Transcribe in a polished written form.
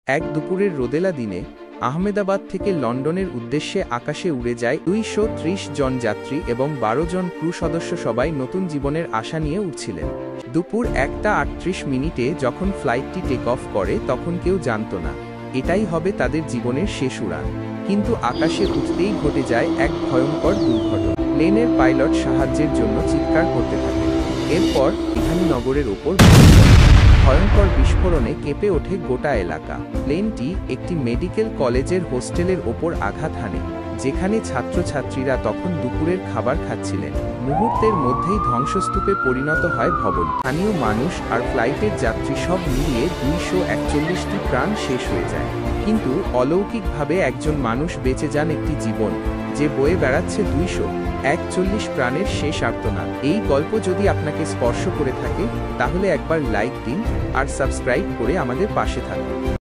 এক দুপুরের রোদেলা দিনে আহমেদাবাদ থেকে লন্ডনের উদ্দেশ্যে আকাশে উড়ে যায় 230 জন যাত্রী এবং 12 জন ক্রু সদস্য। সবাই নতুন জীবনের আশা নিয়ে উঠছিলেন। দুপুর 1:38 যখন ফ্লাইটটি টেক অফ করে তখন কেউ জানত না এটাই হবে তাদের জীবনের শেষ উড়ান। কিন্তু আকাশে উঠতেই ঘটে যায় এক ভয়ঙ্কর দুর্ঘটনা। প্লেনের পাইলট সাহায্যের জন্য চিৎকার করতে থাকে। এরপর এখানে নগরের ওপর ভয়ঙ্কর বিস্ফোরণে কেঁপে ওঠে গোটা এলাকা। প্লেনটি একটি মেডিকেল কলেজের হোস্টেলের ওপর আঘাত হানে, যেখানে ছাত্রছাত্রীরা তখন দুপুরের খাবার খাচ্ছিলেন। মুহূর্তের মধ্যেই ধ্বংসস্তূপে পরিণত হয় ভবন। স্থানীয় মানুষ আর ফ্লাইটের যাত্রী সব মিলিয়ে 241টি প্রাণ শেষ হয়ে যায়। কিন্তু অলৌকিকভাবে একজন মানুষ বেঁচে যান, একটি জীবন যে বয়ে বেড়াচ্ছে 241 প্রাণের শেষ আর্তনাদ। এই গল্প যদি আপনাকে স্পর্শ করে থাকে তাহলে একবার লাইক দিন আর সাবস্ক্রাইব করে আমাদের পাশে থাকুন।